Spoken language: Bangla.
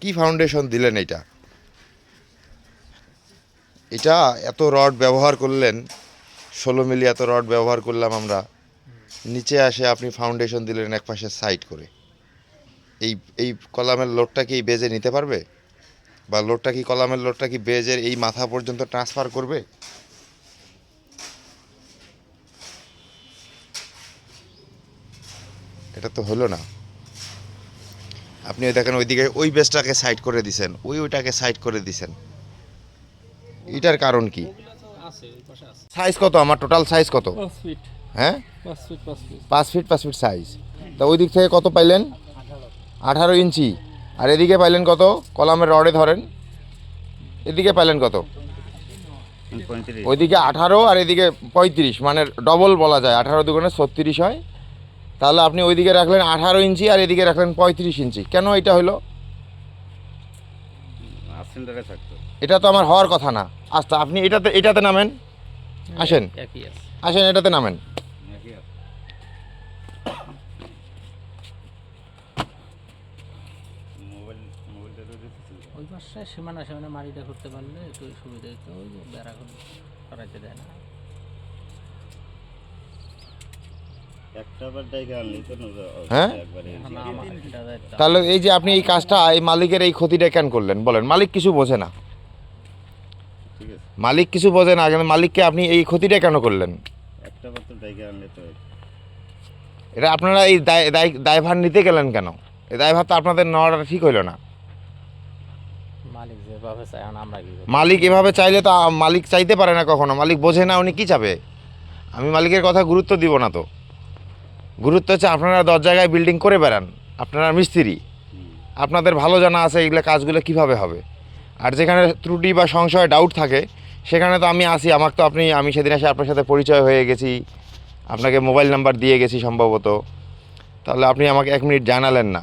কি ফাউন্ডেশন দিলেন এটা? এটা এত রড ব্যবহার করলেন, 16 মিলি এত রড ব্যবহার করলাম আমরা, নিচে আসে আপনি ফাউন্ডেশন দিলেন এক পাশে সাইড করে। এই এই কলামের লোডটা কি এই বেজে নিতে পারবে? বা লোডটা কি কলামের লোডটা কি বেজের এই মাথা পর্যন্ত ট্রান্সফার করবে? এটা তো হলো না। আপনি দেখেন ওইদিকে ওই বেজটাকে সাইড করে দিছেন, ওইটাকে সাইড করে দিছেন, এটার কারণ কি? সাইজ কত আমার টোটাল সাইজ কত? 5 ফিট। হ্যাঁ 5 ফিট 5 ফিট। 5 fit size. তা ওই দিক থেকে কত পাইলেন? 18 ইঞ্চি। আর এদিকে পাইলেন কত? কলামের রডে ধরেন, এদিকে পাইলেন কত? ওইদিকে 18 আর এদিকে 35, মানে ডবল বলা যায়, 18 দুগুণে 36 হয়। তাহলে আপনি ওইদিকে রাখলেন 18 ইঞ্চি আর এদিকে রাখলেন 35 ইঞ্চি, কেন এটা হলো? এটা তো আমার হওয়ার কথা না। আচ্ছা আপনি এটাতে নামেন, আসেন আসেন এটাতে নামেন। ওই পাশে সীমানা মাটিটা করতে পারলে একটু সুবিধা হতো, ওই যে বেড়া করাইতে দেয় না। হ্যাঁ তাহলে এই যে আপনি এই কাজটা এই মালিকের এই ক্ষতিটা কেন করলেন বলেন? মালিক কিছু বোঝে না, মালিক কিছু বোঝে না, কিন্তু মালিককে আপনি এই ক্ষতিটা কেন করলেন? এটা আপনারা এই দায়ভার নিতে গেলেন কেন? এই দায়ভার তো আপনাদের নেওয়াটা ঠিক হইল না। মালিক যেভাবে চায় আমরা কি? মালিক এভাবে চাইলে তো মালিক চাইতে পারে না কখনো, মালিক বোঝে না, উনি কি চাবে? আমি মালিকের কথা গুরুত্ব দিব না তো। গুরুত্ব হচ্ছে আপনারা 10 জায়গায় বিল্ডিং করে বেড়ান, আপনারা মিস্ত্রি, আপনাদের ভালো জানা আছে এগুলো কাজগুলো কিভাবে হবে। আর যেখানে ত্রুটি বা সংশয় ডাউট থাকে সেখানে তো আমি আসি, আমাকে তো আমি সেদিন এসে আপনার সাথে পরিচয় হয়ে গেছি, আপনাকে মোবাইল নাম্বার দিয়ে গেছি সম্ভবত, তাহলে আপনি আমাকে 1 মিনিট জানালেন না।